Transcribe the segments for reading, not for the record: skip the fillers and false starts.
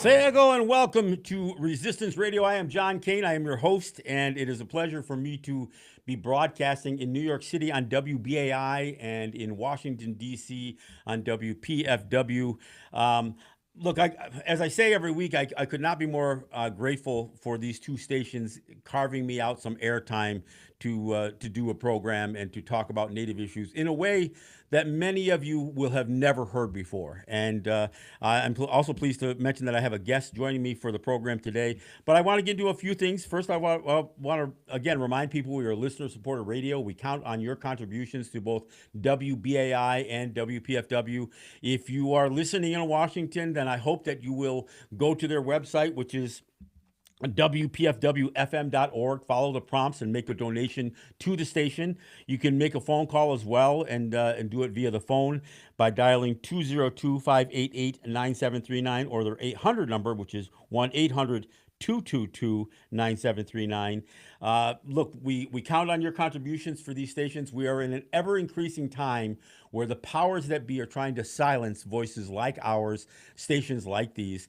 Say hello and welcome to Resistance Radio. I am John Kane. I am your host, and it is a pleasure for me to be broadcasting in New York City on WBAI and in Washington, D.C. on WPFW. Look, as I say every week, I could not be more grateful for these two stations carving me out some airtime to do a program and to talk about Native issues in a way that many of you will have never heard before. And I'm also pleased to mention that I have a guest joining me for the program today. But I want to get into a few things. First, I want to, again, remind people we are listener-supported radio. We count on your contributions to both WBAI and WPFW. If you are listening in Washington, then I hope that you will go to their website, which is WPFWFM.org. Follow the prompts and make a donation to the station. You can make a phone call as well and do it via the phone by dialing 202-588-9739 or their 800 number, which is 1-800-222-9739. Look, we count on your contributions for these stations. We are in an ever-increasing time where the powers that be are trying to silence voices like ours, stations like these.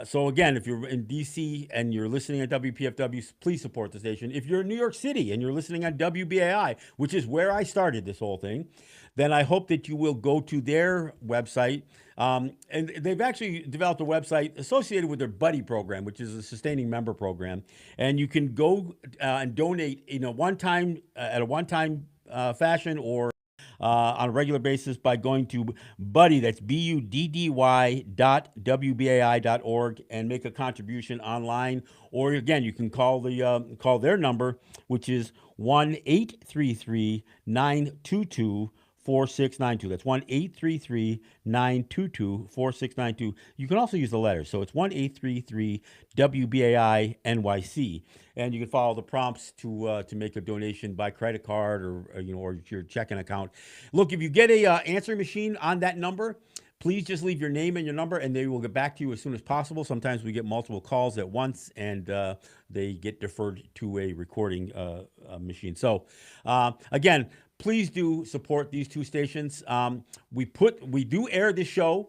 So again, if you're in DC and you're listening at WPFW, please support the station. If you're in New York City and you're listening on WBAI, which is where I started this whole thing, then I hope that you will go to their website. And they've actually developed a website associated with their Buddy program, which is a sustaining member program. And you can go and donate in a one-time fashion or on a regular basis by going to Buddy, that's BUDDY.WBAI.org, and make a contribution online. Or again, you can call their number, which is 1-833-922-4692. That's 1-833-922-4692. You can also use the letters. So it's 1-833-WBAI-NYC. And you can follow the prompts to make a donation by credit card or your checking account. Look, if you get a answering machine on that number, please just leave your name and your number, and they will get back to you as soon as possible. Sometimes we get multiple calls at once, and they get deferred to a recording machine. So, again, please do support these two stations. We do air this show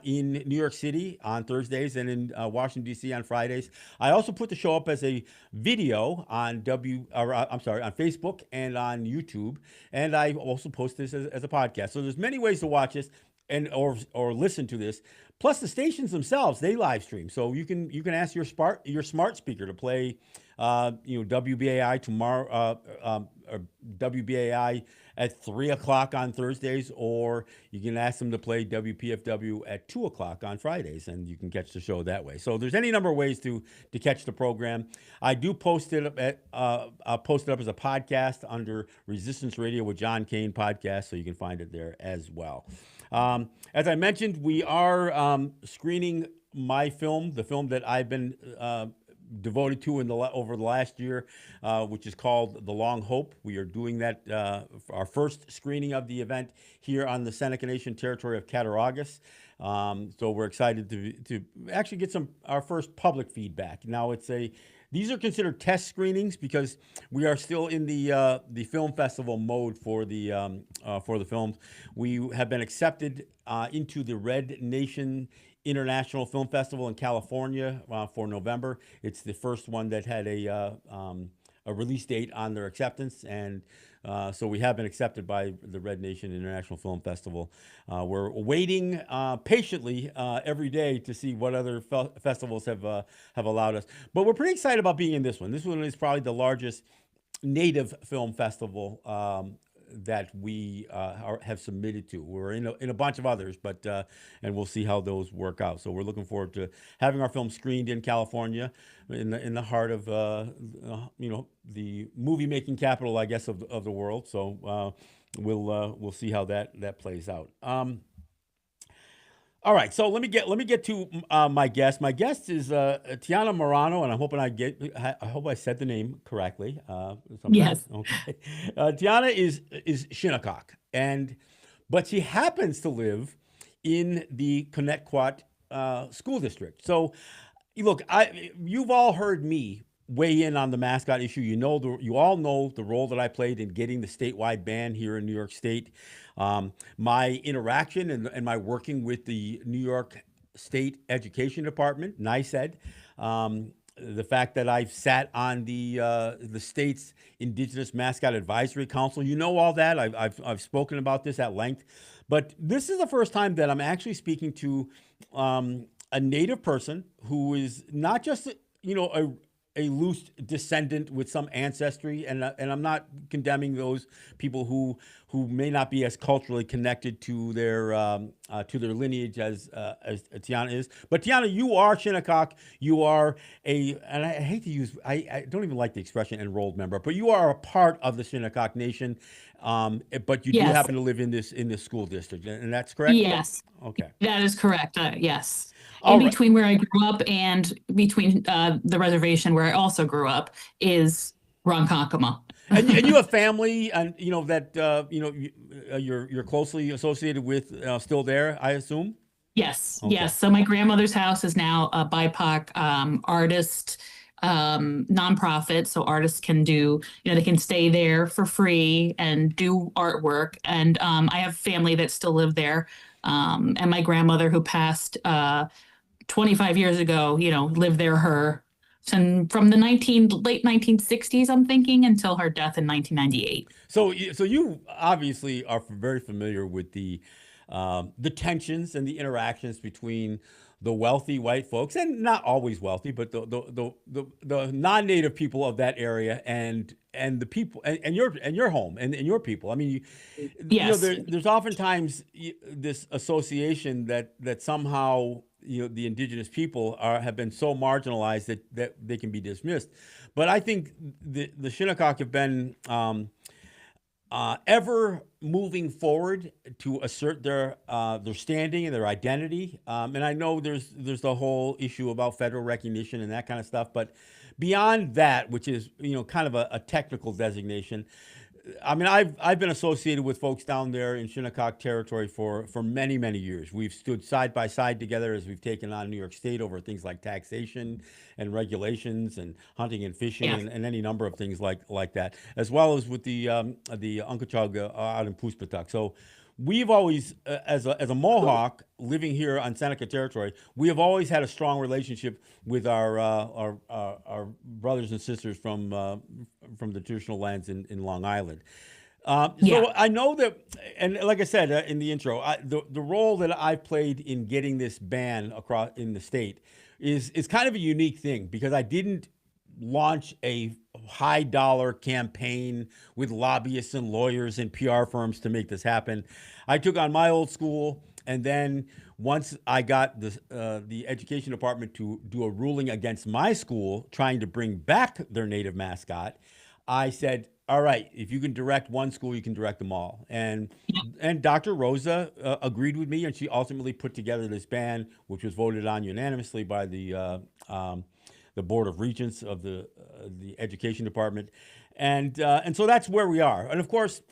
in New York City on Thursdays and in Washington, D.C. on Fridays. I also put the show up as a video on Facebook and on YouTube, and I also post this as a podcast. So there's many ways to watch this or listen to this. Plus, the stations themselves, they live stream, so you can ask your smart speaker to play WBAI tomorrow, or WBAI at 3 o'clock on Thursdays, or you can ask them to play WPFW at 2 o'clock on Fridays, and you can catch the show that way. So there's any number of ways to catch the program. I do post it up as a podcast under Resistance Radio with John Kane podcast, so you can find it there as well. As I mentioned, we are screening my film, the film that I've been devoted to over the last year, which is called The Long Hope. We are doing that, our first screening of the event here on the Seneca Nation territory of Cattaraugus. So we're excited to actually get our first public feedback. Now these are considered test screenings because we are still in the film festival mode for the films. We have been accepted into the Red Nation International Film Festival in California for November. It's the first one that had a release date on their acceptance, and so we have been accepted by the Red Nation International Film Festival. We're waiting patiently every day to see what other festivals have allowed us, but we're pretty excited about being in this one. This one is probably the largest Native film festival that we have submitted to. We're in a bunch of others, but and we'll see how those work out. So we're looking forward to having our film screened in California, in the heart of the movie making capital, I guess, of the world. So we'll see how that plays out. All right, so let me get to my guest. My guest is Tiana Morano, and I hope I said the name correctly. Sometimes, Yes. okay. Tiana is Shinnecock, but she happens to live in the Connetquot school district. So look, you've all heard me weigh in on the mascot issue. You all know the role that I played in getting the statewide ban here in New York State. My interaction and my working with the New York State Education Department, NYSED. The fact that I've sat on the state's Indigenous Mascot Advisory Council, all that. I've spoken about this at length, but this is the first time that I'm actually speaking to a Native person who is not just a loose descendant with some ancestry, and I'm not condemning those people who may not be as culturally connected to their lineage as Tiana is. But Tiana, you are Shinnecock. You are and I hate to use, I don't even like the expression enrolled member, but you are a part of the Shinnecock Nation. But you do Yes. happen to live in this school district, and that's correct. Yes. Okay. That is correct. Yes. In All right. between where I grew up and between the reservation where I also grew up is Ronkonkoma. And you have family, and that you're closely associated with still there, I assume. Yes. Okay. Yes. So my grandmother's house is now a BIPOC artist nonprofit. So artists can they can stay there for free and do artwork. And I have family that still live there. And my grandmother who passed 25 years ago, lived there from the late 1960s, I'm thinking, until her death in 1998. So you obviously are very familiar with the tensions and the interactions between the wealthy white folks, and not always wealthy, but the non-native people of that area, and the people, and your home, and your people. I mean, Yes. there's oftentimes this association that somehow the indigenous people have been so marginalized that they can be dismissed. But I think the Shinnecock have been ever moving forward to assert their standing and their identity. And I know there's the whole issue about federal recognition and that kind of stuff. But beyond that, which is kind of a technical designation, I mean, I've been associated with folks down there in Shinnecock territory for many, many years. We've stood side by side together as we've taken on New York State over things like taxation and regulations and hunting and fishing, Yeah. and any number of things like that, as well as with the Unkachug out in Puspatuck. So we've always, as a Mohawk living here on Seneca territory, we have always had a strong relationship with our brothers and sisters from the traditional lands in Long Island. Yeah. So I know that, and like I said in the intro, the role that I've played in getting this ban across in the state is kind of a unique thing, because I didn't launch a high dollar campaign with lobbyists and lawyers and PR firms to make this happen. I took on my old school, and then once I got the education department to do a ruling against my school trying to bring back their native mascot, I said, all right, if you can direct one school, you can direct them all. And Dr. Rosa agreed with me, and she ultimately put together this ban, which was voted on unanimously by the Board of Regents of the Education Department, and so that's where we are. And of course,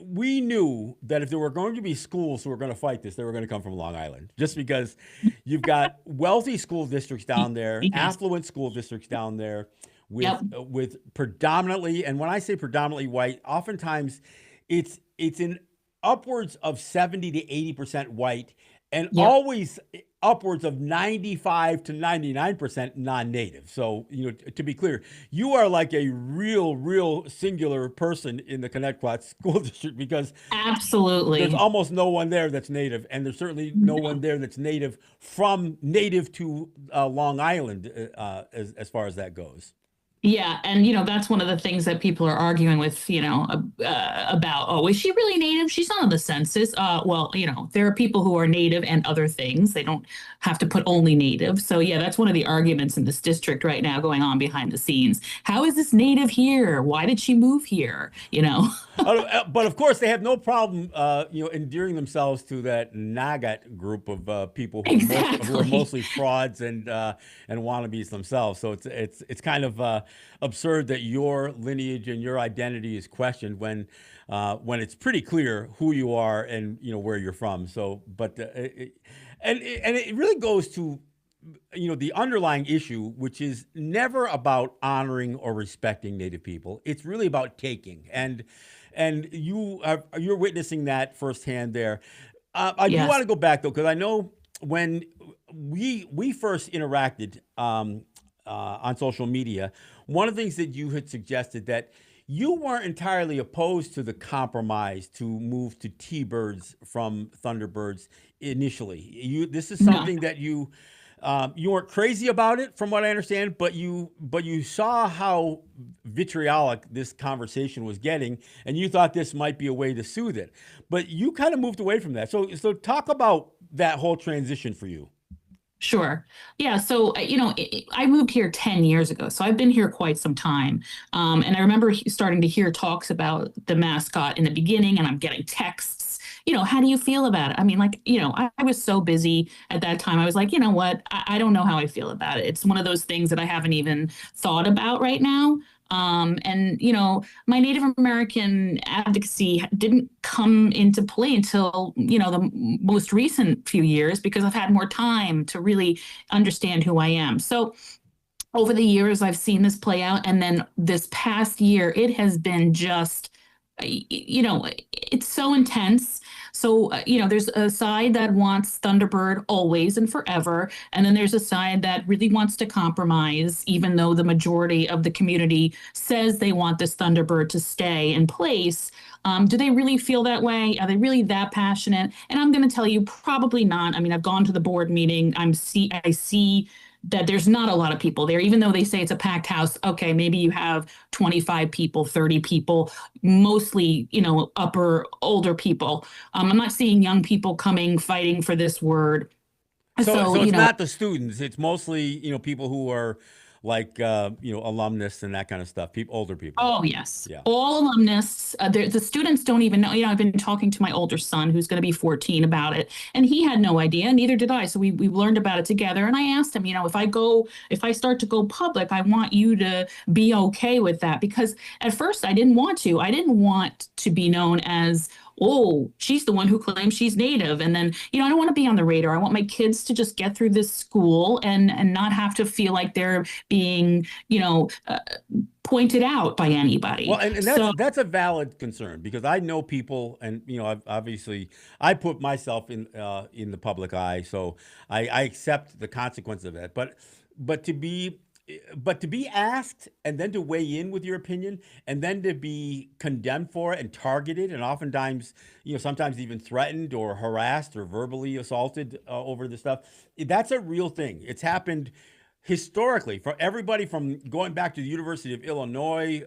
we knew that if there were going to be schools who were going to fight this, they were going to come from Long Island, just because you've got wealthy school districts down there, Yes. affluent school districts down there, with Yep. with predominantly, and when I say predominantly white, oftentimes it's in upwards of 70 to 80% white, and Yep. always upwards of 95 to 99% non-native. So, to be clear, you are like a real singular person in the Connecticut school district, because there's Absolutely. almost no one there that's native, and there's certainly no one No. there that's native to Long Island, as far as that goes. Yeah, and that's one of the things that people are arguing with, about. Oh, is she really native? She's not on the census. Well, there are people who are native and other things. They don't have to put only native. So yeah, that's one of the arguments in this district right now going on behind the scenes. How is this native here? Why did she move here? But of course, they have no problem, endearing themselves to that Nagat group of people who are Exactly. mostly frauds and wannabes themselves. So it's kind of absurd that your lineage and your identity is questioned when it's pretty clear who you are and where you're from. So, but and it really goes to the underlying issue, which is never about honoring or respecting Native people. It's really about taking, and you're witnessing that firsthand there. I do want Yes. to go back though, because I know when we first interacted on social media, one of the things that you had suggested that you weren't entirely opposed to the compromise to move to T-birds from Thunderbirds initially. This is No. something that you weren't crazy about it, from what I understand, but you saw how vitriolic this conversation was getting, and you thought this might be a way to soothe it. But you kind of moved away from that. So talk about that whole transition for you. Sure. Yeah. So, I moved here 10 years ago. So I've been here quite some time. And I remember starting to hear talks about the mascot in the beginning, and I'm getting texts, how do you feel about it? I mean, like, I was so busy at that time. I was like, you know what? I don't know how I feel about it. It's one of those things that I haven't even thought about right now. And, my Native American advocacy didn't come into play until, the most recent few years because I've had more time to really understand who I am. So over the years, I've seen this play out. And then this past year, it has been just, it's so intense. So, there's a side that wants Thunderbird always and forever. And then there's a side that really wants to compromise, even though the majority of the community says they want this Thunderbird to stay in place. Do they really feel that way? Are they really that passionate? And I'm going to tell you, probably not. I mean, I've gone to the board meeting. I see that there's not a lot of people there, even though they say it's a packed house. Okay, maybe you have 25 people, 30 people, mostly, upper older people. I'm not seeing young people coming fighting for this word. So So, so it's not the students. It's mostly people who are like alumnus and that kind of stuff. People, older people. oh, yes. Yeah. All alumnus, the students don't even know. I've been talking to my older son who's going to be 14 about it, and he had no idea, neither did I. So we learned about it together. And I asked him, if I start to go public, I want you to be okay with that. Because at first I didn't want to. I didn't want to be known as, oh, she's the one who claims she's native. And then, I don't want to be on the radar. I want my kids to just get through this school and not have to feel like they're being, pointed out by Well, anybody. and that's So, that's a valid concern because I know people, and obviously I put myself in the public eye, so I accept the consequence of that. But to be but to be asked and then to weigh in with your opinion and then to be condemned for it and targeted and oftentimes sometimes even threatened or harassed or verbally assaulted over this stuff, that's a real thing. It's happened historically for everybody from going back to the University of Illinois,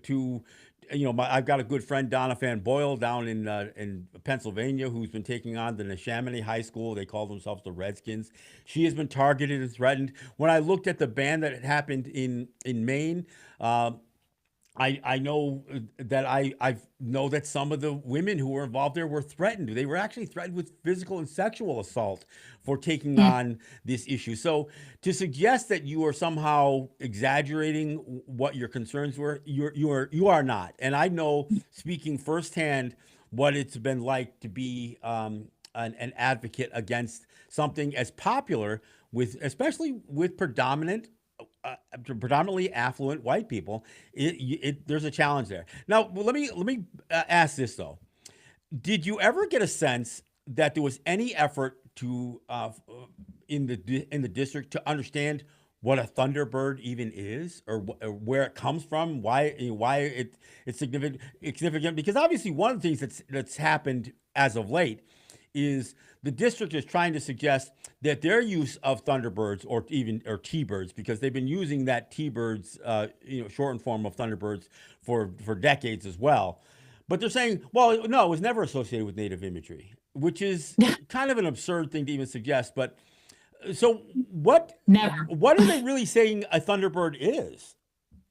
to I've got a good friend Donna Fan Boyle down in Pennsylvania who's been taking on the Neshaminy High School. They call themselves the Redskins. She has been targeted and threatened. When I looked at the ban that had happened in Maine, uh, I know that I know that some of the women who were involved there were threatened. They were actually threatened with physical and sexual assault for taking mm, on this issue. So to suggest that you are somehow exaggerating what your concerns were, you are not. And I know, speaking firsthand, what it's been like to be an advocate against something as popular with, especially with predominantly affluent white people. There's a challenge there. Now, well, let me ask this though: did you ever get a sense that there was any effort to in the district to understand what a Thunderbird even is, or where it comes from, why it's significant? Because obviously one of the things that's happened as of late is the district is trying to suggest that their use of Thunderbirds or T-birds, because they've been using that T-birds, shortened form of Thunderbirds for decades as well. But they're saying, well, no, it was never associated with native imagery, which is kind of an absurd thing to even suggest. But so Never. what are they really saying a Thunderbird is?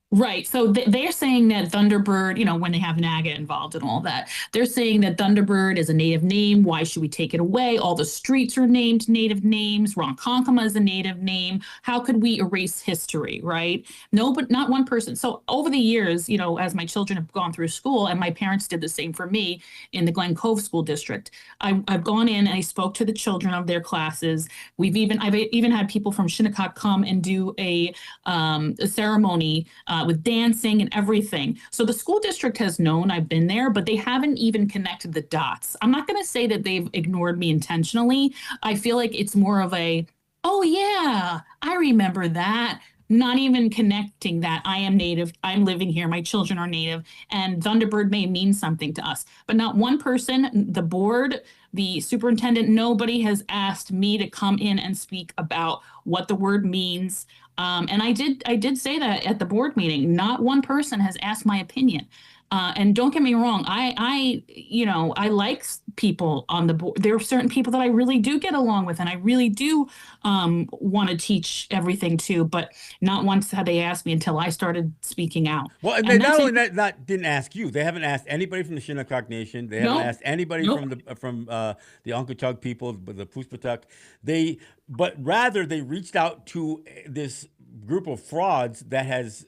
Right. So they're saying that Thunderbird, when they have NAGA involved and all that, they're saying that Thunderbird is a native name. Why should we take it away? All the streets are named native names. Ronkonkoma is a native name. How could we erase history? Right. No, but not one person. So over the years, as my children have gone through school, and my parents did the same for me in the Glen Cove School District, I've gone in and I spoke to the children of their classes. I've even had people from Shinnecock come and do a ceremony with dancing and everything. So the school district has known I've been there, but they haven't even connected the dots. I'm not going to say that they've ignored me intentionally. I feel like it's more of oh yeah, I remember that. Not even connecting that I am native, I'm living here, my children are native, and Thunderbird may mean something to us. But not one person, the board, the superintendent, nobody has asked me to come in and speak about what the word means. And I did say that at the board meeting. Not one person has asked my opinion. And don't get me wrong, I like people on the board. There are certain people that I really do get along with, and I really do want to teach everything to. But not once had they asked me until I started speaking out. Well, and they And not that's only it. that didn't ask you. They haven't asked anybody from the Shinnecock Nation. They haven't Nope. asked anybody Nope. from the Uncochug people, the Puspatuck. But rather they reached out to this group of frauds that has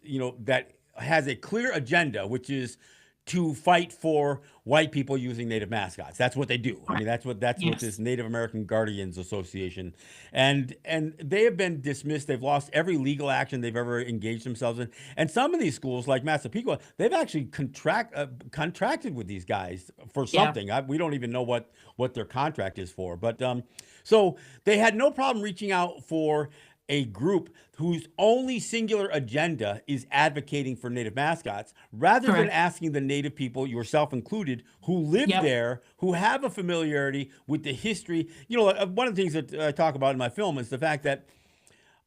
a clear agenda, which is to fight for white people using native mascots. That's what they do. I mean, Correct. that's what this Yes. Native American Guardians Association, and they have been dismissed. They've lost every legal action they've ever engaged themselves in. And some of these schools, like Massapequa, they've actually contracted with these guys for Yeah. something. We don't even know what their contract is for. But so they had no problem reaching out for a group whose only singular agenda is advocating for native mascots rather than Correct. asking the native people, yourself included, who live Yep. there, who have a familiarity with the history. One of the things that I talk about in my film is the fact that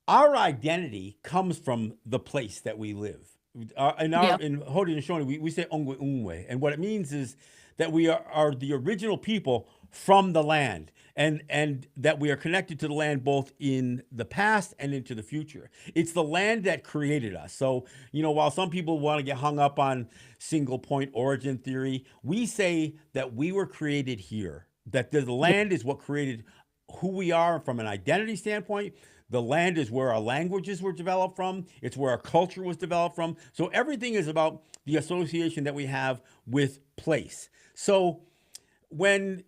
our identity comes from the place that we live. Yep. In Haudenosaunee, we say Ongwe Ungwe, and what it means is that we are the original people from the land, and that we are connected to the land both in the past and into the future. It's the land that created us. So while some people want to get hung up on single point origin theory, we say that we were created here. That the Yep. land is what created who we are from an identity standpoint. The land is where our languages were developed from. It's where our culture was developed from. So everything is about the association that we have with place. So when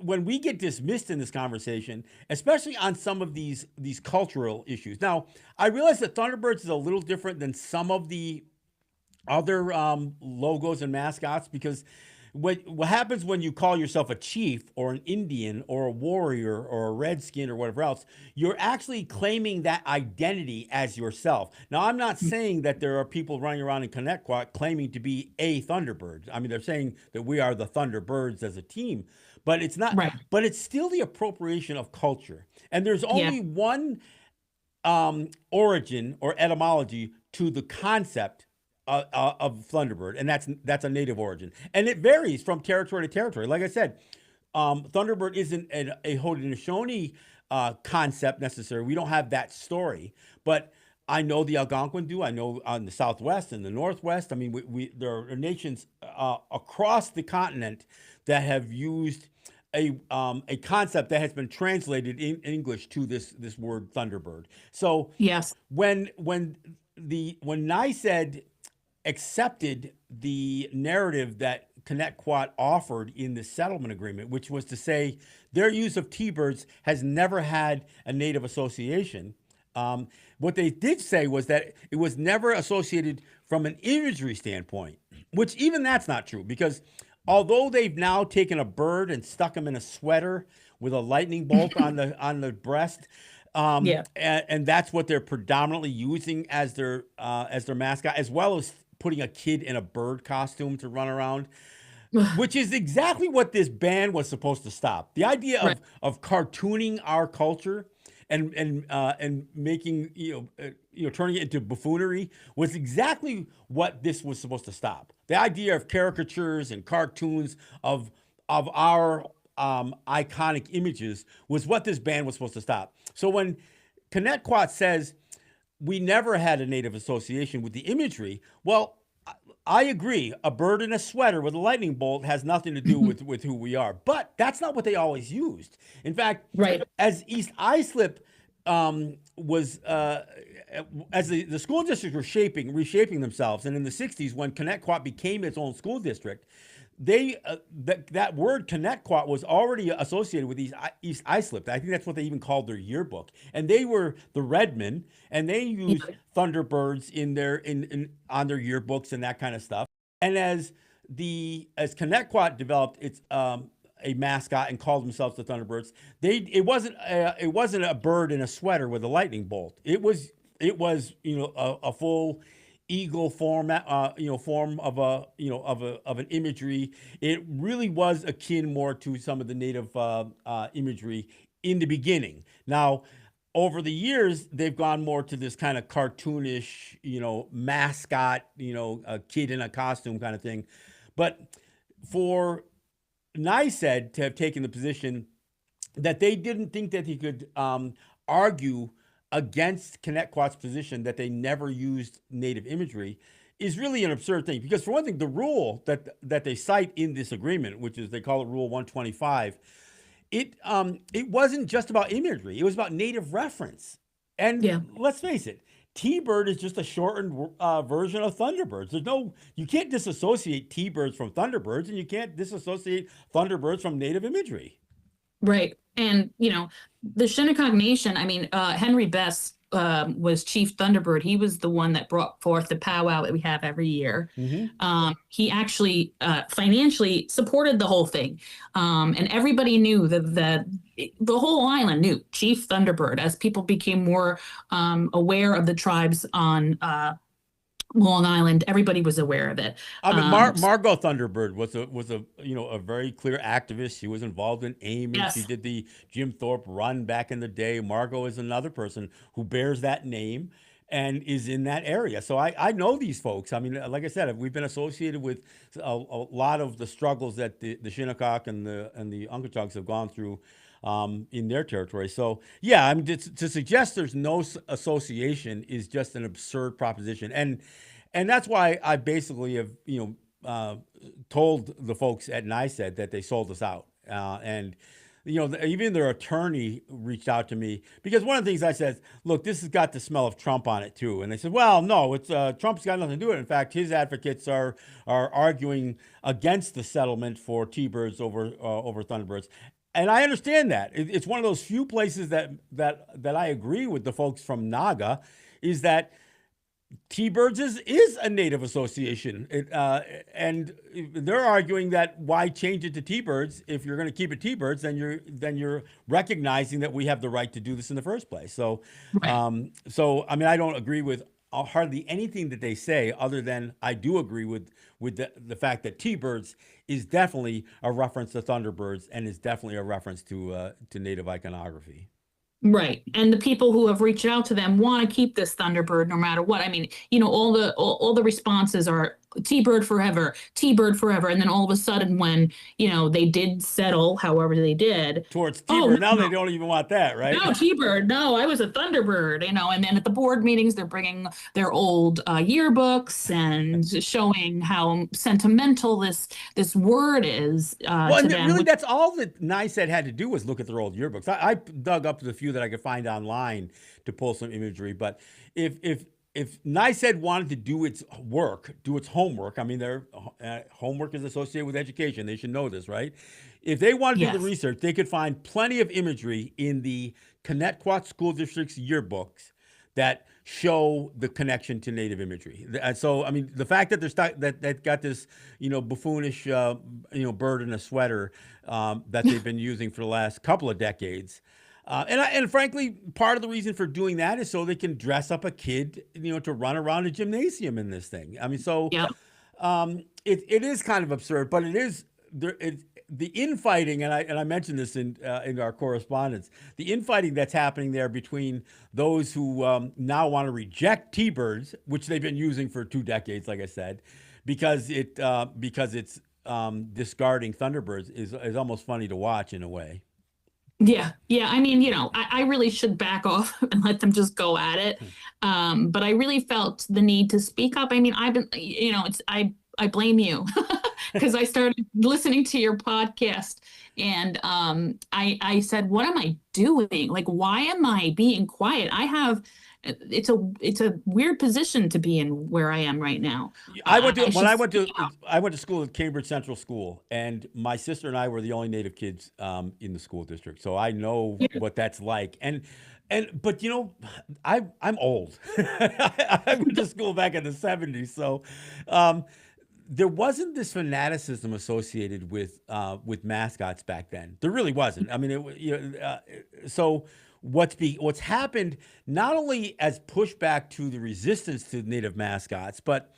when we get dismissed in this conversation, especially on some of these cultural issues. Now, I realize that Thunderbirds is a little different than some of the other logos and mascots, because what happens when you call yourself a chief or an Indian or a warrior or a redskin or whatever else, you're actually claiming that identity as yourself. Now, I'm not saying that there are people running around in Connetquot claiming to be a Thunderbird. I mean, they're saying that we are the Thunderbirds as a team, but it's not. Right. But it's still the appropriation of culture, and there's Yeah. only one origin or etymology to the concept of Thunderbird, and that's a native origin, and it varies from territory to territory. Like I said, Thunderbird isn't a Haudenosaunee concept necessarily. We don't have that story, but I know the Algonquin do. I know on the Southwest and the Northwest. I mean, there are nations across the continent that have used a concept that has been translated in English to this word Thunderbird. So Yes. when NICEAD accepted the narrative that Connetquot offered in the settlement agreement, which was to say their use of T-birds has never had a native association. What they did say was that it was never associated from an imagery standpoint, which even that's not true, because although they've now taken a bird and stuck him in a sweater with a lightning bolt on the breast, Yeah. and that's what they're predominantly using as their mascot, as well as putting a kid in a bird costume to run around. which is exactly what this ban was supposed to stop. The idea Right. of cartooning our culture and making turning it into buffoonery was exactly what this was supposed to stop. The idea of caricatures and cartoons of our iconic images was what this ban was supposed to stop. So when Connetquot says we never had a native association with the imagery. Well, I agree. A bird in a sweater with a lightning bolt has nothing to do Mhm. with who we are. But that's not what they always used. In fact, Right. as East Islip was, as the school districts were reshaping themselves, and in the 60s, when Connecticut became its own school district, that word Connecticut was already associated with East Islip. I think that's what they even called their yearbook. And they were the Redmen, and they used Yeah. Thunderbirds in their in on their yearbooks and that kind of stuff. And as Connecticut developed its a mascot and called themselves the Thunderbirds, it wasn't a bird in a sweater with a lightning bolt. It was a full eagle form of an imagery. It really was akin more to some of the native imagery in the beginning. Now, over the years, they've gone more to this kind of cartoonish, mascot, a kid in a costume kind of thing. But for Nysaid to have taken the position that they didn't think that he could argue against Connetquot's position that they never used native imagery is really an absurd thing. Because for one thing, the rule that they cite in this agreement, which is they call it Rule 125, it wasn't just about imagery; it was about native reference. And Yeah. let's face it, T-bird is just a shortened version of Thunderbirds. You can't disassociate T-birds from Thunderbirds, and you can't disassociate Thunderbirds from native imagery. Right. And, the Shinnecock Nation, I mean, Henry Best was Chief Thunderbird. He was the one that brought forth the powwow that we have every year. Mm-hmm. He actually financially supported the whole thing. And everybody knew that the whole island knew Chief Thunderbird as people became more aware of the tribes on Long Island. Everybody was aware of it. I mean, Um, Margot Thunderbird was a very clear activist. She was involved in AIM, and she yes. did the Jim Thorpe run back in the day. Margot is another person who bears that name and is in that area. So I know these folks. I mean, like I said, we've been associated with a lot of the struggles that the Shinnecock and the Uncochucks have gone through in their territory. So yeah, I mean, to suggest there's no association is just an absurd proposition, and that's why I basically have told the folks at NICED that they sold us out, and even their attorney reached out to me because one of the things I said, look, this has got the smell of Trump on it too, and they said, well, no, it's Trump's got nothing to do with it. In fact, his advocates are arguing against the settlement for T-birds over Thunderbirds. And I understand that. It's one of those few places that I agree with the folks from Naga, is that T-birds is a native association, and they're arguing that why change it to T-birds if you're going to keep it T-birds? Then you're recognizing that we have the right to do this in the first place. So, Right. I mean, I don't agree with hardly anything that they say, other than I do agree with the fact that T-birds is definitely a reference to Thunderbirds and is definitely a reference to native iconography. Right. And the people who have reached out to them want to keep this Thunderbird no matter what. I mean, all the responses are T-bird forever, T-bird forever. And then all of a sudden when, they did settle, however they did, Towards oh T-bird, now they no, don't even want that, right? no, T-bird, no, I was a Thunderbird, and then at the board meetings, they're bringing their old yearbooks and showing how sentimental this word is Well, to and them. really, that's all that NICED had to do was look at their old yearbooks. I dug up the few that I could find online to pull some imagery. But if NICED wanted to do its work, do its homework, I mean, their homework is associated with education. They should know this, right? If they want to do the Yes. research, they could find plenty of imagery in the Connecticut School District's yearbooks that show the connection to native imagery. So, I mean, the fact that that got this, buffoonish, bird in a sweater that they've been using for the last couple of decades. And frankly, part of the reason for doing that is so they can dress up a kid, to run around a gymnasium in this thing. I mean, so Yeah. It is kind of absurd, but it is there. The infighting, and I mentioned this in our correspondence. The infighting that's happening there between those who now want to reject T-birds, which they've been using for 2 decades, like I said, because it's discarding Thunderbirds is almost funny to watch in a way. Yeah, yeah. I mean, I really should back off and let them just go at it. But I really felt the need to speak up. I mean, I've been, I blame you because I started listening to your podcast and I said, what am I doing? Like, why am I being quiet? It's a weird position to be in where I am right now. I went to I when should speak up. I went to school at Cambridge Central School, and my sister and I were the only Native kids in the school district, so I know what that's like. But I'm old. I went to school back in the '70s, so um, there wasn't this fanaticism associated with mascots back then. There really wasn't. I mean, so what's happened not only as pushback to the resistance to native mascots, but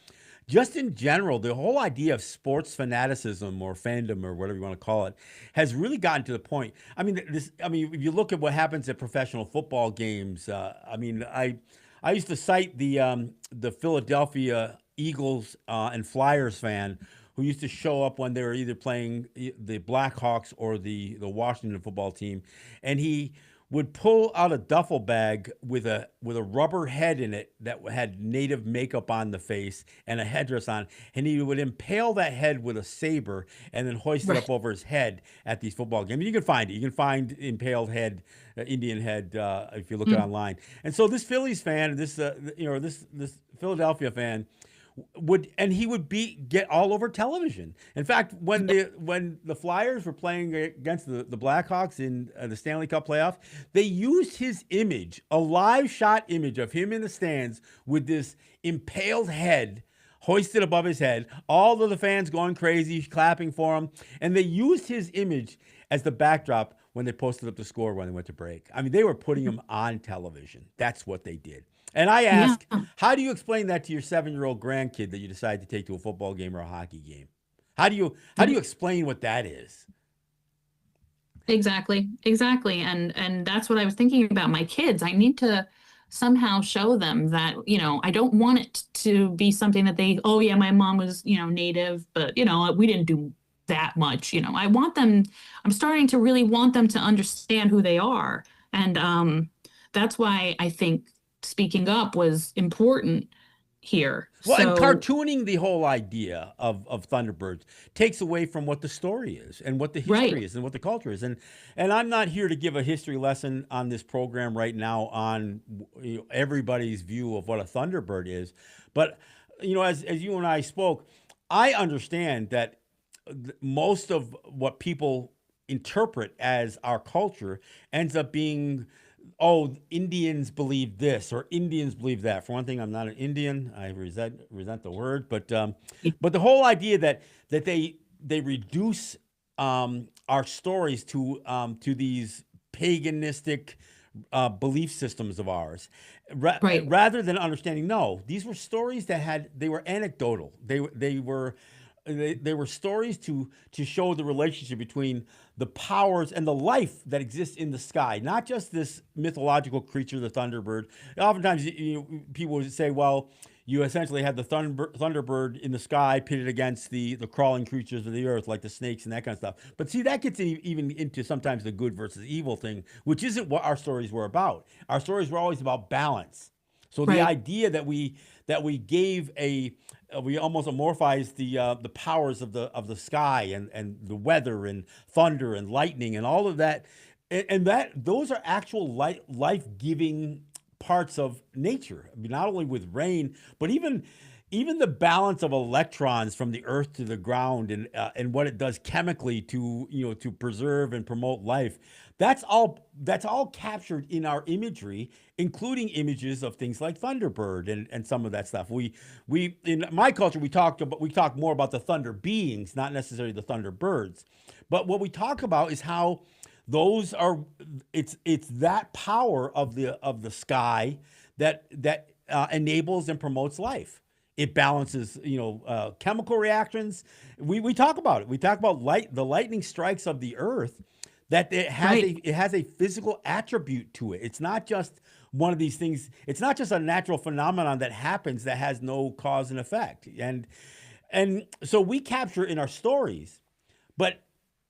just in general, the whole idea of sports fanaticism or fandom or whatever you want to call it has really gotten to the point. I mean, this. I mean, if you look at what happens at professional football games, I mean, I used to cite the Philadelphia Eagles and Flyers fan who used to show up when they were either playing the Blackhawks or the Washington football team, and he would pull out a duffel bag with a rubber head in it that had native makeup on the face and a headdress on, and he would impale that head with a saber and then hoist it up Right. over his head at these football games. You can find it. You can find impaled head, Indian head, if you look it Mm, online. And so this Phillies fan, this Philadelphia fan he would get all over television. In fact, when the Flyers were playing against the Blackhawks in the Stanley Cup playoff, they used his image, a live shot image of him in the stands with this impaled head hoisted above his head, all of the fans going crazy, clapping for him, and they used his image as the backdrop when they posted up the score when they went to break. I mean, they were putting him on television. That's what they did. And I yeah. ask, how do you explain that to your 7-year-old grandkid that you decide to take to a football game or a hockey game? How do you explain what that is? Exactly, exactly. And that's what I was thinking about my kids. I need to somehow show them that, I don't want it to be something that they, oh yeah, my mom was, native, but we didn't do that much. I'm starting to really want them to understand who they are. And that's why I think speaking up was important here. Well, and So, cartooning the whole idea of Thunderbirds takes away from what the story is and what the right, history is and what the culture is. And I'm not here to give a history lesson on this program right now on everybody's view of what a Thunderbird is. But as you and I spoke, I understand that most of what people interpret as our culture ends up being, oh, Indians believe this or Indians believe that. For one thing, I'm not an Indian. I resent the word, but the whole idea that they reduce our stories to these paganistic belief systems of ours, right, rather than understanding. No, these were stories they were anecdotal. They were stories to show the relationship between the powers and the life that exists in the sky, not just this mythological creature, the thunderbird. Oftentimes, people would say, well, you essentially have the thunderbird in the sky pitted against the crawling creatures of the earth, like the snakes and that kind of stuff. But see, that gets even into sometimes the good versus evil thing, which isn't what our stories were about. Our stories were always about balance. So the right, idea that we gave we almost amorphized the powers of the sky and the weather and thunder and lightning and all of that, and that those are actual life giving parts of nature. I mean, not only with rain, but even the balance of electrons from the earth to the ground and what it does chemically to preserve and promote life. That's all captured in our imagery, including images of things like Thunderbird and some of that stuff. We in my culture we talk more about the thunder beings, not necessarily the Thunderbirds. But what we talk about is how those are it's that power of the sky that enables and promotes life. It balances, chemical reactions. We talk about it. We talk about the lightning strikes of the earth, that Right. it has a physical attribute to it. It's not just one of these things. It's not just a natural phenomenon that happens that has no cause and effect. And so we capture in our stories, but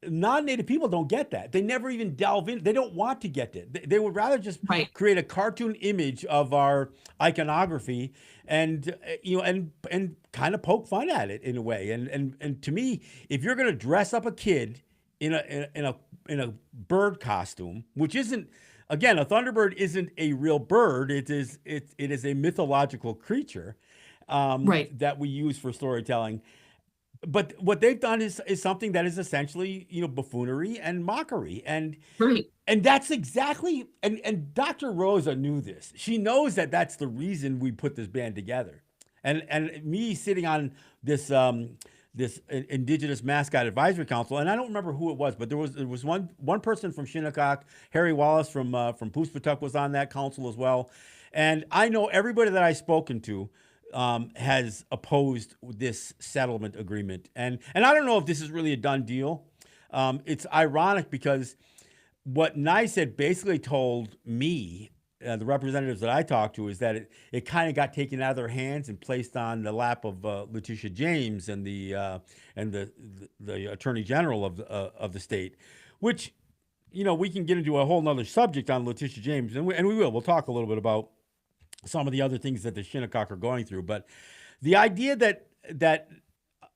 non-native people don't get that. They never even delve in. They don't want to get it. They would rather just Right. create a cartoon image of our iconography, and and kind of poke fun at it in a way. And to me, if you're going to dress up a kid in a bird costume, which isn't, again, a thunderbird isn't a real bird. It is a mythological creature, Right. that we use for storytelling. But what they've done is something that is essentially, buffoonery and mockery. Right. And that's exactly, and Dr. Rosa knew this. She knows that that's the reason we put this band together. And me sitting on this Indigenous Mascot Advisory Council, and I don't remember who it was, but there was one person from Shinnecock. Harry Wallace from Poospatuck was on that council as well. And I know everybody that I've spoken to has opposed this settlement agreement. And I don't know if this is really a done deal. It's ironic because what NICE had basically told me, the representatives that I talked to, is that it kind of got taken out of their hands and placed on the lap of Letitia James and the Attorney General of the state, which, we can get into a whole nother subject on Letitia James, and we will. We'll talk a little bit about some of the other things that the Shinnecock are going through. But the idea that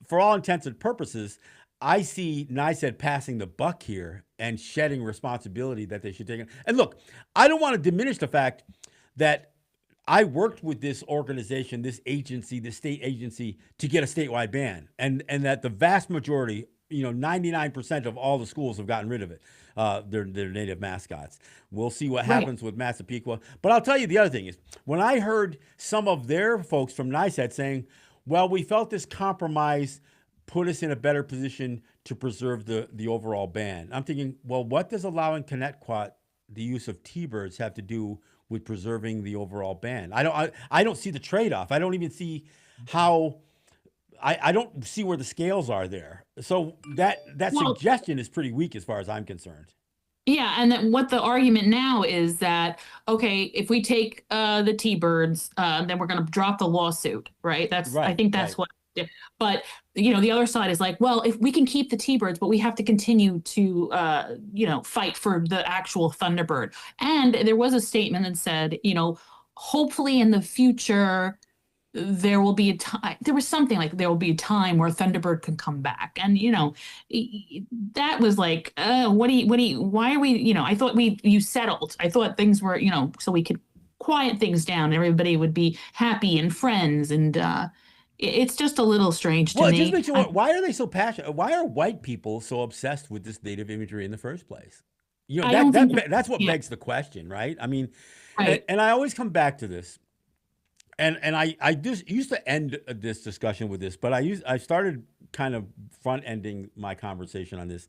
for all intents and purposes, I see NICEAD passing the buck here and shedding responsibility that they should take. And look, I don't want to diminish the fact that I worked with this organization, this agency, this state agency, to get a statewide ban, and that the vast majority, 99% of all the schools have gotten rid of it, their native mascots. We'll see what Right. happens with Massapequa. But I'll tell you, the other thing is, when I heard some of their folks from NICEAD saying, well, we felt this compromise put us in a better position to preserve the overall ban. I'm thinking, well, what does allowing Connetquot the use of T-birds have to do with preserving the overall ban? I don't see the trade-off. I don't even see how. I don't see where the scales are there. So that Well, suggestion is pretty weak as far as I'm concerned. yeah, and then what the argument now is that, okay, if we take the T-birds, then we're going to drop the lawsuit, right? I Right, think right. that's what. But the other side is like, well, if we can keep the T-birds, but we have to continue to fight for the actual Thunderbird. And there was a statement that said, hopefully in the future there will be a time. There was something like there will be a time where Thunderbird can come back, and that was like, why are we? I thought you settled. I thought things were, so we could quiet things down. Everybody would be happy and friends, and it's just a little strange to Well, it just me. makes you wonder, why are they so passionate? Why are white people so obsessed with this native imagery in the first place? I don't think That's what yeah, begs the question, right? I mean, and, right. and I always come back to this, and I just used to end this discussion with this, but I started kind of front ending my conversation on this,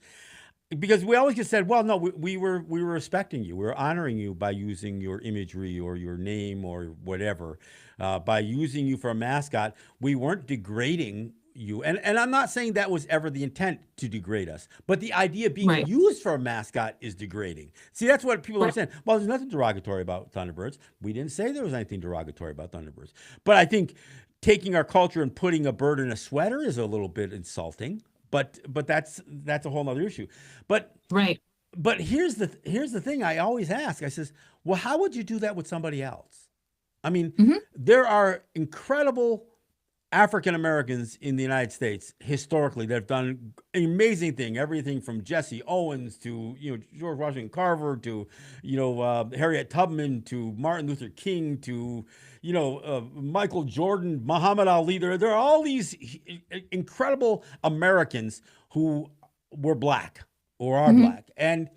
because we always just said, well, no, we were respecting you, we were honoring you by using your imagery or your name or whatever, by using you for a mascot. We weren't degrading you, and I'm not saying that was ever the intent, to degrade us, but the idea of being Right. used for a mascot is degrading. See, that's what people are Right. saying. Well, there's nothing derogatory about Thunderbirds. We didn't say there was anything derogatory about Thunderbirds, but I think taking our culture and putting a bird in a sweater is a little bit insulting. But that's a whole nother issue. But Right. but here's the thing I always ask. I says, well, how would you do that with somebody else? I mean, Hmm. there are incredible African Americans in the United States historically that have done an amazing thing. Everything from Jesse Owens to George Washington Carver to Harriet Tubman to Martin Luther King to Michael Jordan, Muhammad Ali. There are all these incredible Americans who were black or are Hmm. black. And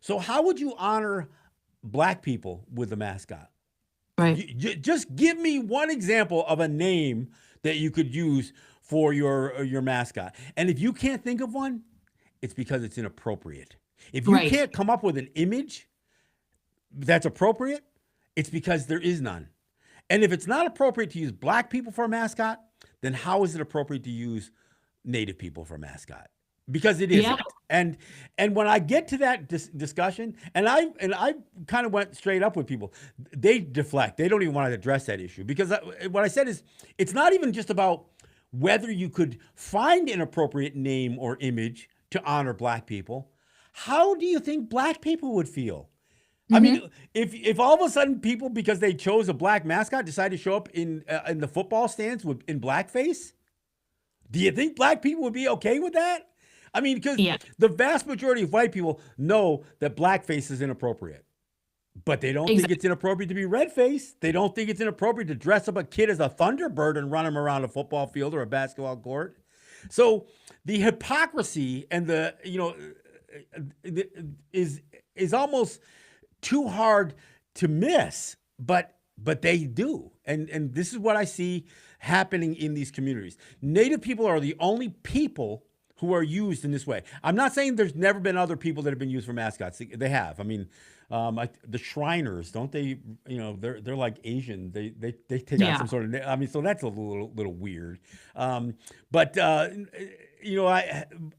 so, how would you honor black people with a mascot? Right. Just give me one example of a name that you could use for your mascot. And if you can't think of one, it's because it's inappropriate. If you Right. can't come up with an image that's appropriate, it's because there is none. And if it's not appropriate to use black people for a mascot, then how is it appropriate to use Native people for mascot? Because it Yeah. isn't. And when I get to that discussion, and I kind of went straight up with people, they deflect. They don't even want to address that issue because what I said is it's not even just about whether you could find an appropriate name or image to honor black people. How do you think black people would feel? I Hmm. mean, if all of a sudden people, because they chose a black mascot, decide to show up in the football stands with in blackface, do you think black people would be okay with that? I mean, because Yeah. the vast majority of white people know that blackface is inappropriate, but they don't think Exactly. it's inappropriate to be red faced. They don't think it's inappropriate to dress up a kid as a Thunderbird and run him around a football field or a basketball court. So the hypocrisy and the is almost too hard to miss, but they do. And this is what I see happening in these communities. Native people are the only people who are used in this way. I'm not saying there's never been other people that have been used for mascots. They have. I mean, the Shriners, don't they? You know, they're like Asian. They take on Yeah. some sort of. I mean, so that's a little weird. But you know,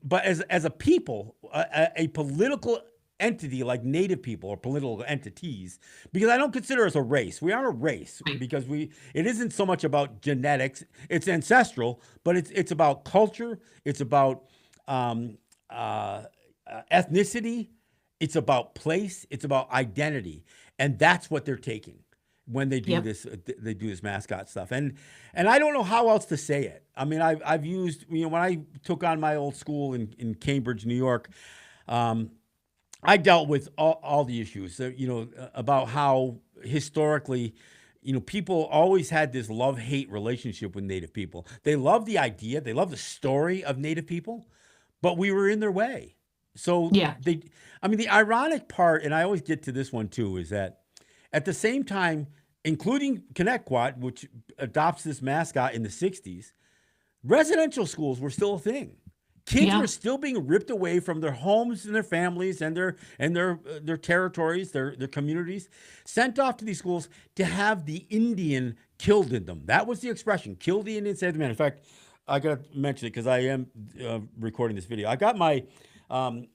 but as a people, a political entity like Native people or political entities, because I don't consider us a race. We are a race Right. because it isn't so much about genetics. It's ancestral, but it's about culture. It's about um, uh, ethnicity. It's about place. It's about identity, and that's what they're taking when they do Yep. this. They do this mascot stuff, and I don't know how else to say it. I mean, I've used, you know, when I took on my old school in Cambridge, New York. Um, I dealt with all the issues, you know, about how historically, you know, people always had this love-hate relationship with Native people. They love the idea, they love the story of Native people, but we were in their way. So Yeah. I mean, the ironic part, and I always get to this one too, is that at the same time, including Connetquot, which adopts this mascot in the 60s, residential schools were still a thing. Kids Yeah. were still being ripped away from their homes and their families and their territories, their communities, sent off to these schools to have the Indian killed in them. That was the expression: "Kill the Indian, save the man." In fact, I got to mention it because I am recording this video. I got my um,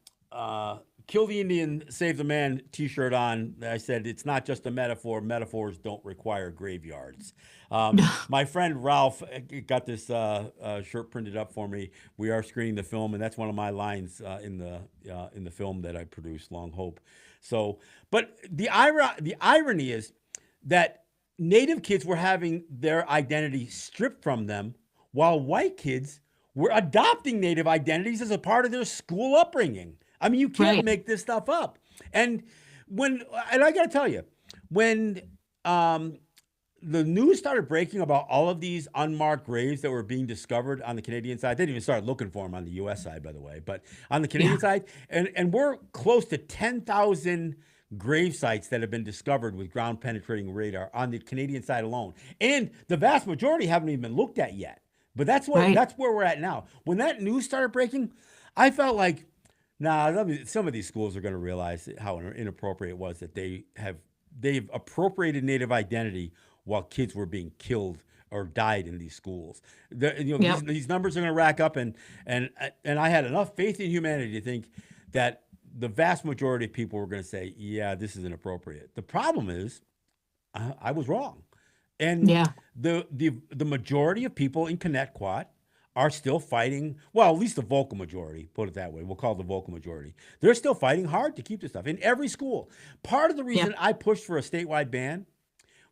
"Kill the Indian, Save the Man" T-shirt on. I said it's not just a metaphor. Metaphors don't require graveyards. My friend Ralph got this shirt printed up for me. We are screening the film, and that's one of my lines in the film that I produced, Long Hope. So, but the irony is that Native kids were having their identity stripped from them, while white kids were adopting Native identities as a part of their school upbringing. I mean, you can't Right. make this stuff up. And and I got to tell you, when um, the news started breaking about all of these unmarked graves that were being discovered on the Canadian side. They didn't even start looking for them on the U.S. side, by the way, but on the Yeah. Canadian side, and we're close to 10,000 grave sites that have been discovered with ground penetrating radar on the Canadian side alone, and the vast majority haven't even been looked at yet. But Right. that's where we're at now. When that news started breaking, I felt like, nah, some of these schools are going to realize how inappropriate it was that they've appropriated Native identity while kids were being killed or died in these schools. You know, Yep. these numbers are going to rack up, and I had enough faith in humanity to think that the vast majority of people were going to say, yeah, this is inappropriate. The problem is, I was wrong, and Yeah. the majority of people in Connetquot are still fighting. Well, at least the vocal majority, put it that way. We'll call it the vocal majority. They're still fighting hard to keep this stuff in every school. Part of the Yeah. reason I pushed for a statewide ban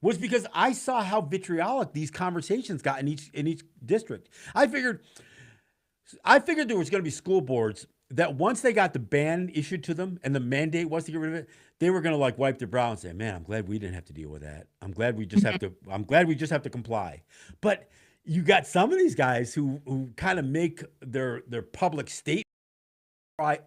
was because I saw how vitriolic these conversations got in each district. I figured there was going to be school boards that once they got the ban issued to them and the mandate was to get rid of it, they were going to like wipe their brow and say, "Man, I'm glad we didn't have to deal with that. I'm glad we just have to comply." But you got some of these guys who kind of make their public state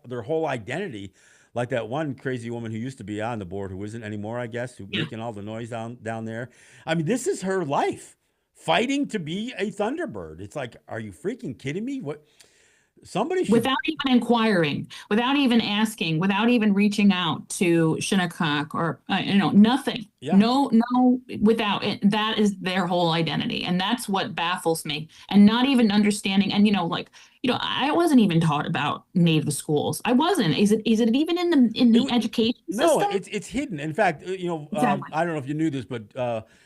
their whole identity, like that one crazy woman who used to be on the board who isn't anymore, I guess, who Yeah. making all the noise down there. I mean, this is her life, fighting to be a Thunderbird. It's like, are you freaking kidding me? What? Somebody should. without even inquiring, without even asking, without even reaching out to Shinnecock or nothing. Yeah. No, no, without it, that is their whole identity, and that's what baffles me. And not even understanding, and I wasn't even taught about Native schools. I wasn't. Is it even in the It, w- education no, system? it's hidden. In fact, Exactly. I don't know if you knew this, but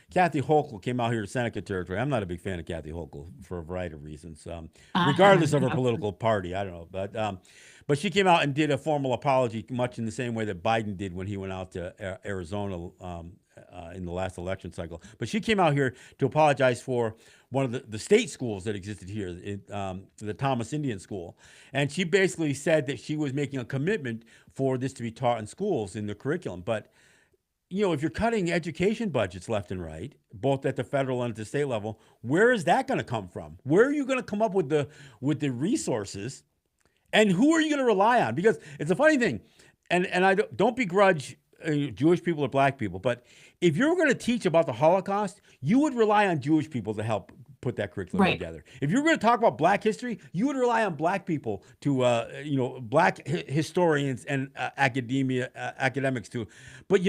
Kathy Hochul came out here to Seneca territory. I'm not a big fan of Kathy Hochul for a variety of reasons, regardless of her Yeah. political party. I don't know, but she came out and did a formal apology, much in the same way that Biden did when he went out to Arizona in the last election cycle. But she came out here to apologize for one of the state schools that existed here, the Thomas Indian School. And she basically said that she was making a commitment for this to be taught in schools in the curriculum. But if you're cutting education budgets left and right, both at the federal and at the state level, where is that going to come from? Where are you going to come up with the resources, and who are you going to rely on? Because it's a funny thing, and I don't begrudge Jewish people or black people, but if you're going to teach about the Holocaust, you would rely on Jewish people to help put that curriculum Right. together. If you're going to talk about black history, you would rely on black people to, black historians and academics too. But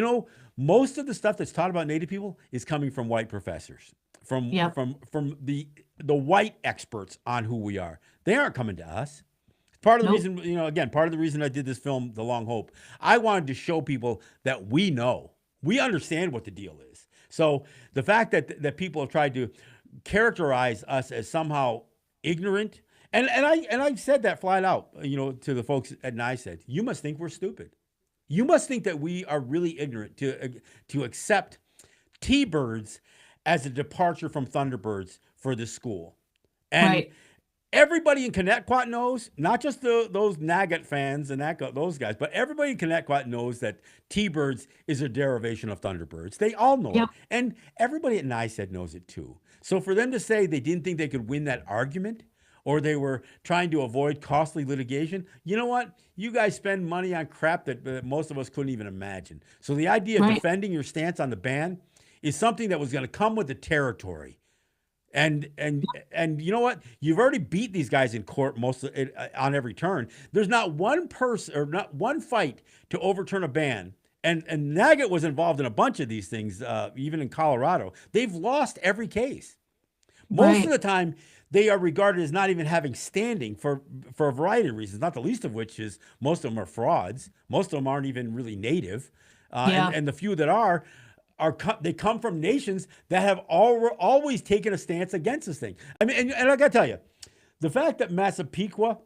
most of the stuff that's taught about Native people is coming from white professors, from Yep. from the white experts on who we are. They aren't coming to us. Part of the Nope. reason, again, part of the reason I did this film, The Long Hope, I wanted to show people that we know, we understand what the deal is. So the fact that people have tried to characterize us as somehow ignorant, and I said that flat out, to the folks at NICEAD, you must think we're stupid. You must think that we are really ignorant to accept T-birds as a departure from Thunderbirds for this school. And Right. everybody in Connetquot knows, not just those Nugget fans and those guys, but everybody in Connetquot knows that T-Birds is a derivation of Thunderbirds. They all know it. Yep. And everybody at NICEAD knows it too. So for them to say they didn't think they could win that argument, or they were trying to avoid costly litigation, you know what? You guys spend money on crap that most of us couldn't even imagine. So the idea of Right. defending your stance on the ban is something that was going to come with the territory. And you know what? You've already beat these guys in court most of it, on every turn. There's not one person or not one fight to overturn a ban. And Nugget was involved in a bunch of these things, even in Colorado. They've lost every case. Most of Right. the time, they are regarded as not even having standing for a variety of reasons. Not the least of which is most of them are frauds. Most of them aren't even really native, Yeah. and the few that are they come from nations that have always taken a stance against this thing. I mean, and I got to tell you, the fact that Massapequa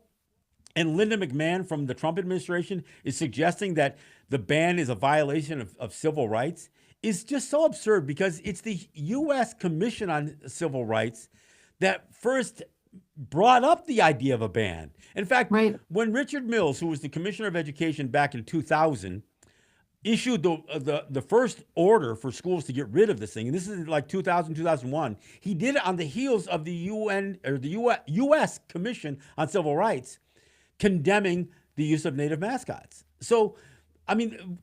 and Linda McMahon from the Trump administration is suggesting that the ban is a violation of civil rights is just so absurd, because it's the U.S. Commission on Civil Rights that first brought up the idea of a ban. In fact, Right. when Richard Mills, who was the Commissioner of Education back in 2000, issued the first order for schools to get rid of this thing, and this is like 2000, 2001. He did it on the heels of the UN, or the U.S. Commission on Civil Rights, condemning the use of native mascots. So, I mean,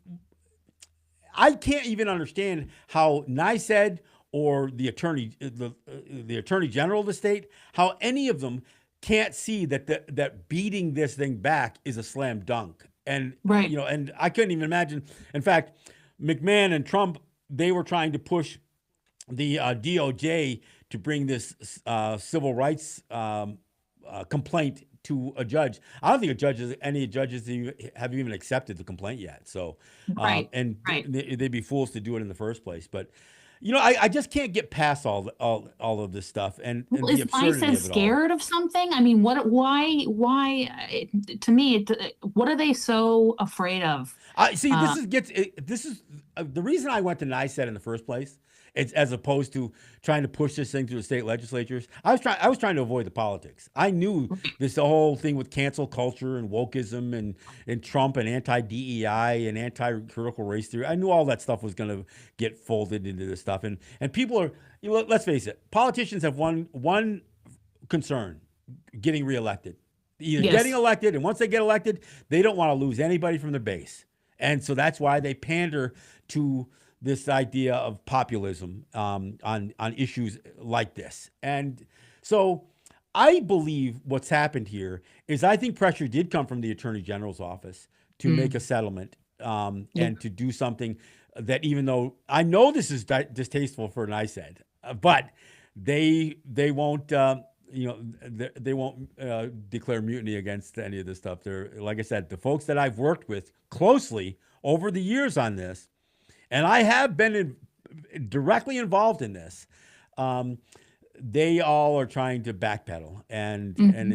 I can't even understand how NICEAD or the attorney general of the state, how any of them can't see that beating this thing back is a slam dunk. And Right. and I couldn't even imagine. In fact, McMahon and Trump, they were trying to push the DOJ to bring this civil rights complaint to a judge. I don't think any judges have even accepted the complaint yet. So, Right. and Right. they'd be fools to do it in the first place. But I just can't get past all of this stuff and Well, the is absurdity ISIS of it all. scared of something? I mean, to me, what are they so afraid of? I see. Uh, This is the reason I went to NICEAD in the first place. It's as opposed to trying to push this thing through the state legislatures. I was trying to avoid the politics. I knew this the whole thing with cancel culture and wokeism and Trump and anti DEI and anti critical race theory. I knew all that stuff was going to get folded into this stuff. And people are. Let's face it. Politicians have one concern: getting reelected. Either yes. getting elected, and once they get elected, they don't want to lose anybody from their base. And so that's why they pander to this idea of populism on issues like this. And so I believe what's happened here is I think pressure did come from the attorney general's office to make a Mm, settlement, yeah. and to do something that, even though I know this is distasteful for NICEAD, but they won't. They won't declare mutiny against any of this stuff. They're, like I said, the folks that I've worked with closely over the years on this, and I have been directly involved in this. Um, they all are trying to backpedal, and Mhm.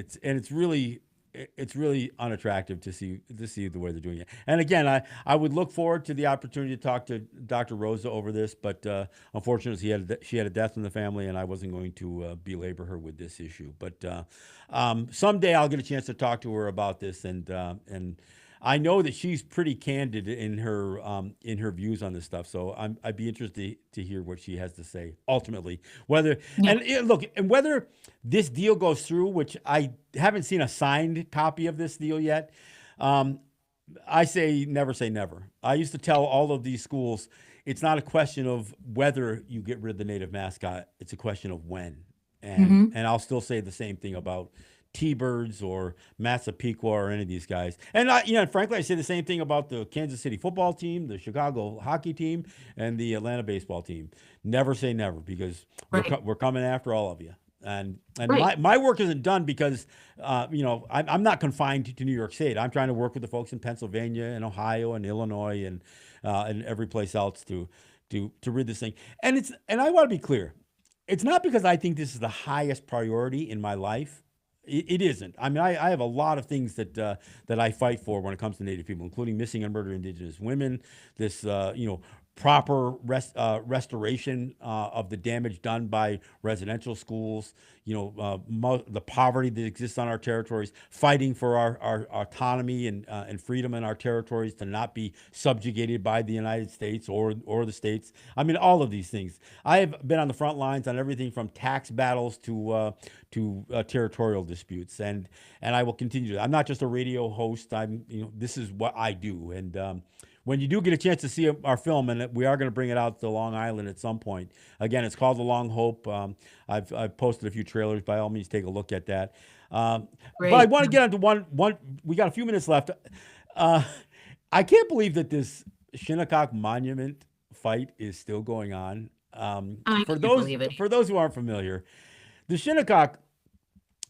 it's really unattractive to see the way they're doing it. And again, I would look forward to the opportunity to talk to Dr. Rosa over this, but unfortunately, she had a death in the family, and I wasn't going to belabor her with this issue. But someday I'll get a chance to talk to her about this, and I know that she's pretty candid in her views on this stuff. So I'd be interested to hear what she has to say ultimately. Whether Yeah. and look, and whether this deal goes through, which I haven't seen a signed copy of this deal yet. Um, I say never. I used to tell all of these schools, it's not a question of whether you get rid of the native mascot; it's a question of when. Hmm. And I'll still say the same thing about T-Birds or Massapequa or any of these guys. And frankly, I say the same thing about the Kansas City football team, the Chicago hockey team, and the Atlanta baseball team. Never say never, because Right. we're coming after all of you. And Right. my work isn't done because I'm not confined to New York State. I'm trying to work with the folks in Pennsylvania and Ohio and Illinois and every place else to rid this thing. And I want to be clear, it's not because I think this is the highest priority in my life. It isn't. I mean, I have a lot of things that I fight for when it comes to Native people, including missing and murdered Indigenous women. This, proper restoration of the damage done by residential schools. The poverty that exists on our territories. Fighting for our autonomy and freedom in our territories to not be subjugated by the United States or the states. I mean, all of these things. I have been on the front lines on everything from tax battles to territorial disputes, and I will continue to. I'm not just a radio host. This is what I do. And when you do get a chance to see our film, and we are going to bring it out to Long Island at some point. Again, it's called The Long Hope. I've posted a few trailers. By all means, take a look at that. But I Great. want to get onto one. We got a few minutes left. Uh, I can't believe that this Shinnecock Monument fight is still going on. I can't believe it. For those who aren't familiar, the Shinnecock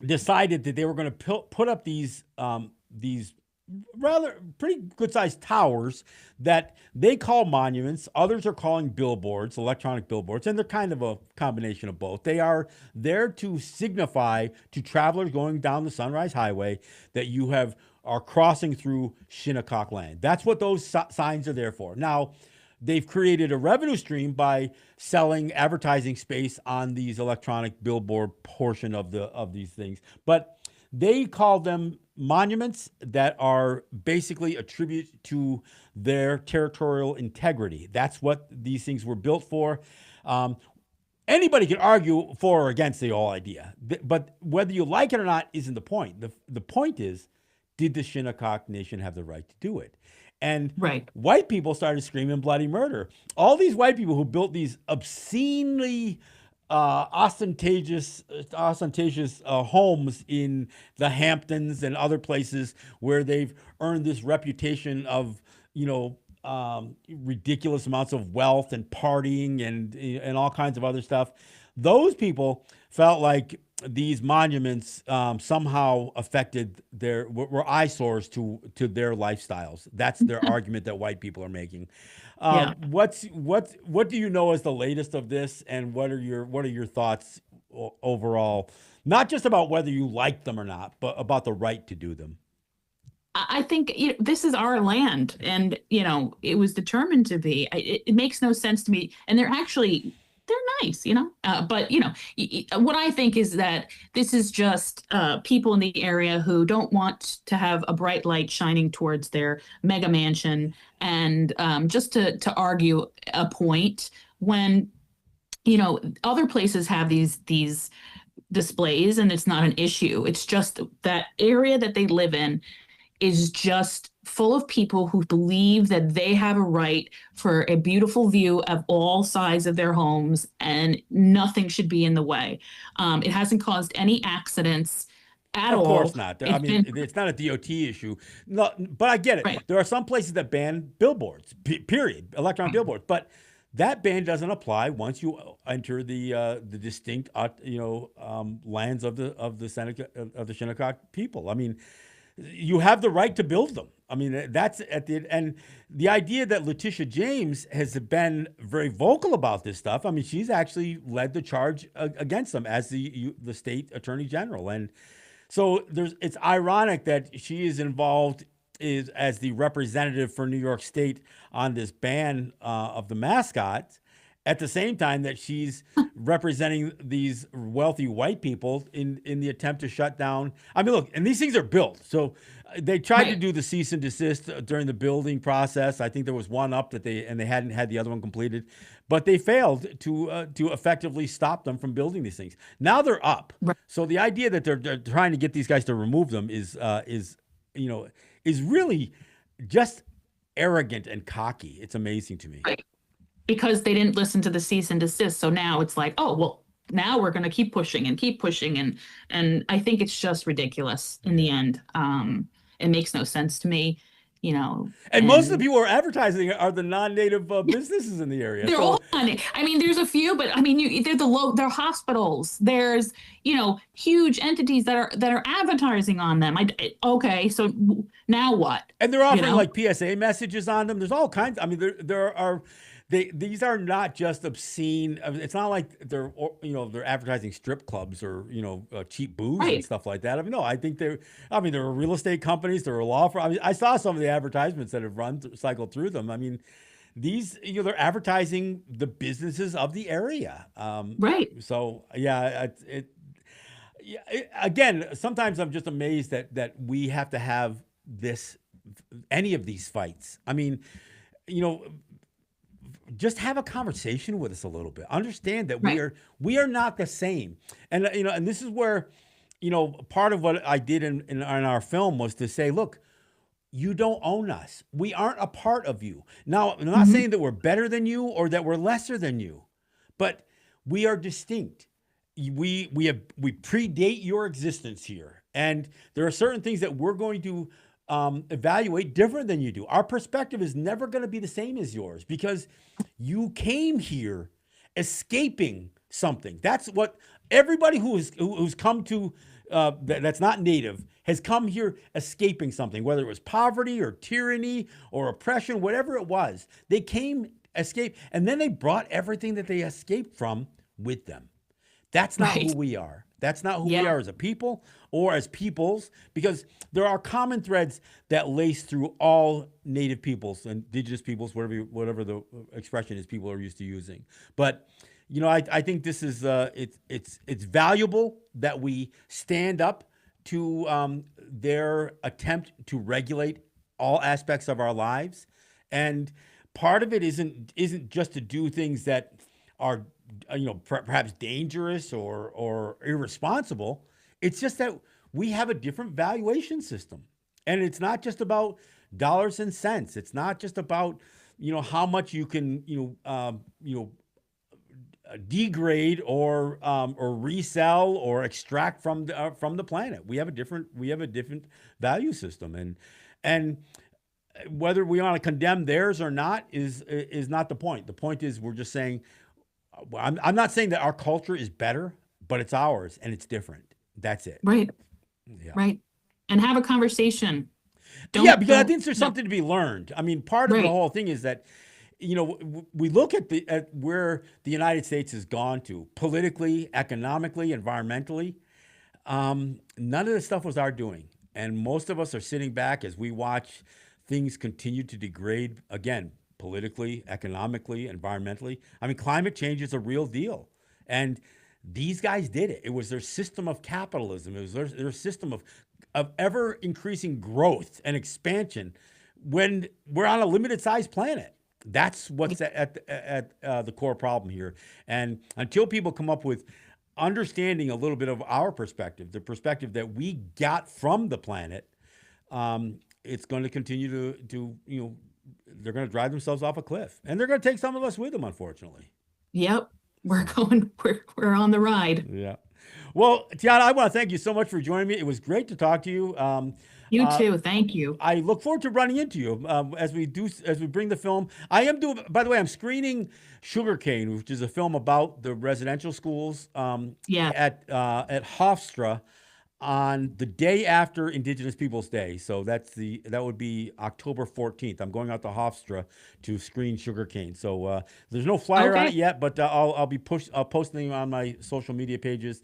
decided that they were going to put up these rather pretty good sized towers that they call monuments. Others are calling billboards, electronic billboards, and they're kind of a combination of both. They are there to signify to travelers going down the Sunrise Highway that you are crossing through Shinnecock land. That's what those signs are there for. Now, they've created a revenue stream by selling advertising space on these electronic billboard portion of these things, but they call them monuments that are basically a tribute to their territorial integrity. That's what these things were built for. Um, Anybody can argue for or against the whole idea, but whether you like it or not isn't the point. The point is, did the Shinnecock Nation have the right to do it? And Right. white people started screaming bloody murder. All these white people who built these obscenely ostentatious homes in the Hamptons and other places where they've earned this reputation of, ridiculous amounts of wealth and partying and all kinds of other stuff. Those people felt like these monuments somehow affected were eyesores to their lifestyles. That's their argument that white people are making. Yeah. What do you know as the latest of this, and what are your thoughts overall? Not just about whether you like them or not, but about the right to do them. I think this is our land, and it was determined to be. It makes no sense to me, and they're nice, but what I think is that this is just people in the area who don't want to have a bright light shining towards their mega mansion, and just to argue a point when other places have these displays, and it's not an issue. It's just that area that they live in is just full of people who believe that they have a right for a beautiful view of all sides of their homes and nothing should be in the way. It hasn't caused any accidents at Of course all. not. I It's mean, been it's not a DOT issue. No, but I get it. right. There are some places that ban billboards, period, electronic billboards. But that ban doesn't apply once you enter the distinct, lands of the Seneca, of the Shinnecock people. I mean, you have the right to build them. I mean, that's at the and the idea that Letitia James has been very vocal about this stuff. I mean, she's actually led the charge against them as the state attorney general, and so it's ironic that she is involved is as the representative for New York State on this ban of the mascots, at the same time that she's representing these wealthy white people in the attempt to shut down. I mean, look, and these things are built. So they tried to Right. do the cease and desist during the building process. I think there was one up that they hadn't had the other one completed, but they failed to effectively stop them from building these things. Now they're up. Right. So the idea that they're trying to get these guys to remove them is really just arrogant and cocky. It's amazing to me. Right. Because they didn't listen to the cease and desist. So now it's like, oh, well, now we're going to keep pushing and keep pushing. And I think it's just ridiculous in the end. It makes no sense to me, And most of the and people who are advertising are the non-native businesses in the area. they're So all on it. I mean, there's a few, but I mean, they're hospitals. There's, huge entities that are advertising on them. Okay, so now what? and they're You offering know? like PSA messages on them. There's all kinds. I mean, there are these are not just obscene. I mean, it's not like they're advertising strip clubs or cheap booze and Right. stuff like that. I mean, no, I think they're. I mean, there are real estate companies. There are law firms. I mean, I saw some of the advertisements that have cycled through them. I mean, these they're advertising the businesses of the area. Right. So yeah, yeah, again, sometimes I'm just amazed that we have to have this any of these fights. I mean, you know, just have a conversation with us a little bit. Understand that Right. we are not the same. And and this is where part of what I did in our film was to say, look, you don't own us. We aren't a part of you. Now, I'm not Hmm. saying that we're better than you or that we're lesser than you, but we are distinct. We predate your existence here, and there are certain things that we're going to evaluate different than you do. Our perspective is never going to be the same as yours because you came here escaping something. That's what everybody who's come to that's not native has come here escaping something, whether it was poverty or tyranny or oppression, whatever it was. They came escape, and then they brought everything that they escaped from with them. That's not who Right. we are. That's not who we Yeah. are as a people or as peoples, because there are common threads that lace through all native peoples, indigenous peoples, whatever the expression is people are used to using. But I think this is it's valuable that we stand up to their attempt to regulate all aspects of our lives, and part of it isn't just to do things that are perhaps dangerous or irresponsible. It's just that we have a different valuation system, and it's not just about dollars and cents. It's not just about how much you can degrade or resell or extract from the planet. We have a different value system, and whether we want to condemn theirs or not is not the point. The point is we're just saying I'm not saying that our culture is better, but it's ours and it's different. That's it. Right. Yeah. Right. And have a conversation. Yeah, Don't because I don't think there's something to be learned. I mean, part of the right. whole thing is that, we look at where the United States has gone to politically, economically, environmentally. None of this stuff was our doing, and most of us are sitting back as we watch things continue to degrade again, politically, economically, environmentally. I mean, climate change is a real deal, and these guys did it. It was their system of capitalism. It was their system of ever increasing growth and expansion when we're on a limited sized planet. That's what's at the core problem here. And until people come up with understanding a little bit of our perspective, the perspective that we got from the planet, it's going to continue to they're going to drive themselves off a cliff, and they're going to take some of us with them, unfortunately. Yep. We're So going, we're on the ride. yeah. Well, Tiana, I want to thank you so much for joining me. It was great to talk to you. You Uh, too. Thank you. I look forward to running into you as we bring the film. I am doing. By the way, I'm screening Sugarcane, which is a film about the residential schools Yeah. at Hofstra on the day after Indigenous Peoples Day. So that would be October 14th. I'm going out to Hofstra to screen Sugarcane. So there's no flyer on it Okay. yet, but I'll posting on my social media pages.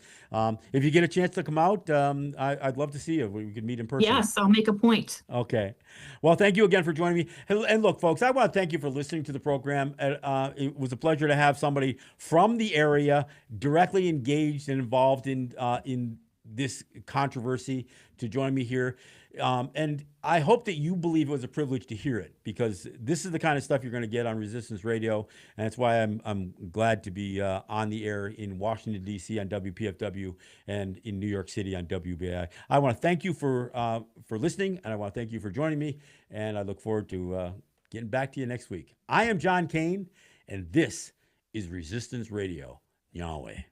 If you get a chance to come out, I'd love to see you. We could meet in person. Yes, I'll make a point. Okay. Well, thank you again for joining me. And look, folks, I want to thank you for listening to the program. It was a pleasure to have somebody from the area directly engaged and involved in this controversy to join me here. And I hope that you believe it was a privilege to hear it, because this is the kind of stuff you're going to get on Resistance Radio. And that's why I'm glad to be on the air in Washington, D.C. on WPFW and in New York City on WBI. I want to thank you for listening, and I want to thank you for joining me. And I look forward to getting back to you next week. I am John Kane, and this is Resistance Radio. Yahweh.